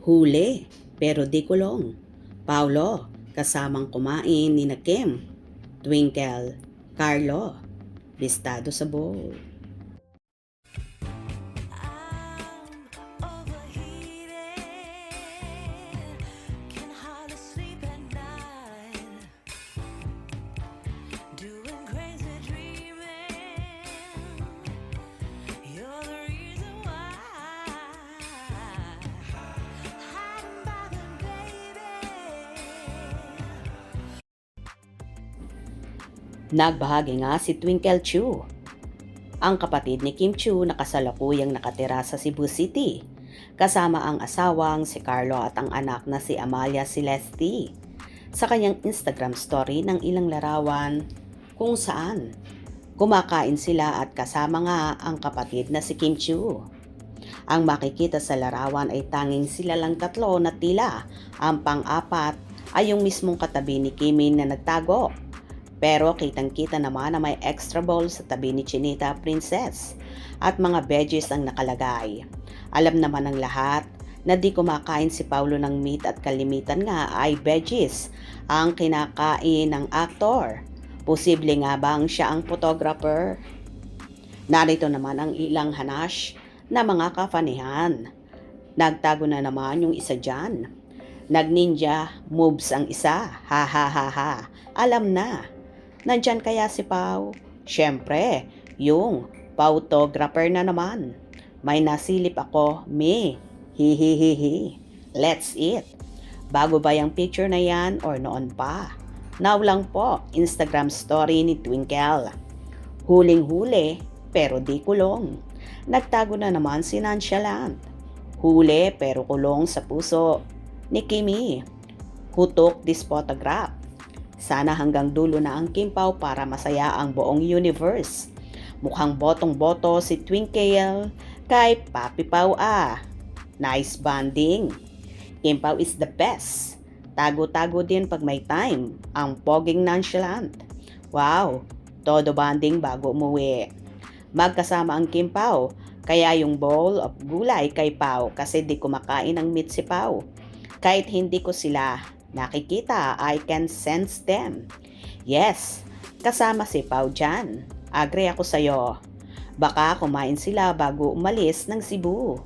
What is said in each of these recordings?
Huli, pero di kulong. Paulo, kasamang kumain ni na Kim. Twinkle, Carlo, listado sa bowl. Nagbahagi nga si Twinkle Chu, ang kapatid ni Kim Chu na kasalukuyang nakatira sa Cebu City, kasama ang asawang si Carlo at ang anak na si Amalia Celeste, sa kanyang Instagram story ng ilang larawan kung saan kumakain sila at kasama nga ang kapatid na si Kim Chu. Ang makikita sa larawan ay tanging sila lang tatlo na tila ang pang-apat ay yung mismong katabi ni Kimin na nagtago. Pero kitang-kita naman na may extra bowl sa tabi ni Chinita Princess at mga veggies ang nakalagay. Alam naman ng lahat na di kumakain si Paulo ng meat at kalimitan nga ay veggies ang kinakain ng aktor. Posible nga bang siya ang photographer? Narito naman ang ilang hanash na mga kafanihan. Nagtago na naman yung isa dyan. Nag-ninja moves ang isa. Ha ha ha ha. Alam na. Nandyan kaya si Pau? Siyempre, yung photographer na naman. May nasilip ako, me. Hihihihi. Let's eat. Bago ba yung picture na yan or noon pa? Now lang po, Instagram story ni Twinkle. Huling-huli, pero di kulong. Nagtago na naman si Nonchalant. Huli pero kulong sa puso ni Kimi. Who took this photograph? Sana hanggang dulo na ang Kim Pao para masaya ang buong universe. Mukhang botong-boto si Twinkle kay Papi Pao ah. Nice bonding. Kim Pao is the best. Tago-tago din pag may time. Ang poging Nonchalant. Wow, todo bonding bago umuwi. Magkasama ang Kim Pao, kaya yung bowl of gulay kay Pao kasi di kumakain ng meat si Pao. Kahit hindi ko sila nakikita, I can sense them. Yes, kasama si Pao dyan. Agree ako sa'yo. Baka kumain sila bago umalis ng Cebu.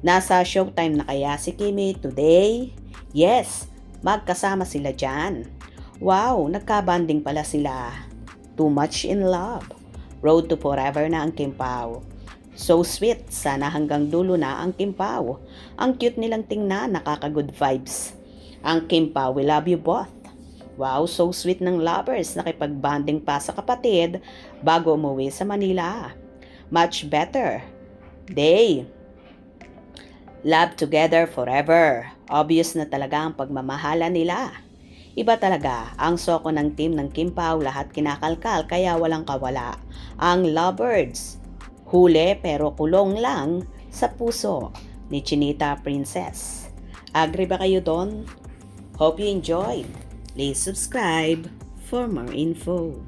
Nasa showtime na kaya si Kimi today? Yes, magkasama sila dyan. Wow, nagkabanding pala sila. Too much in love. Road to forever na ang Kim Pao. So sweet, sana hanggang dulo na ang Kim Pao. Ang cute nilang tingnan, nakaka-good vibes. Ang Kim Pao, we love you both. Wow, so sweet ng lovers, nakipag-bonding pa sa kapatid bago umuwi sa Manila. Much better. They love together forever. Obvious na talaga ang pagmamahala nila. Iba talaga ang soko ng team ng Kim Pao, lahat kinakalkal kaya walang kawala. Ang lovebirds, huli pero kulong lang sa puso ni Chinita Princess. Agree ba kayo doon? Hope you enjoyed. Please subscribe for more info.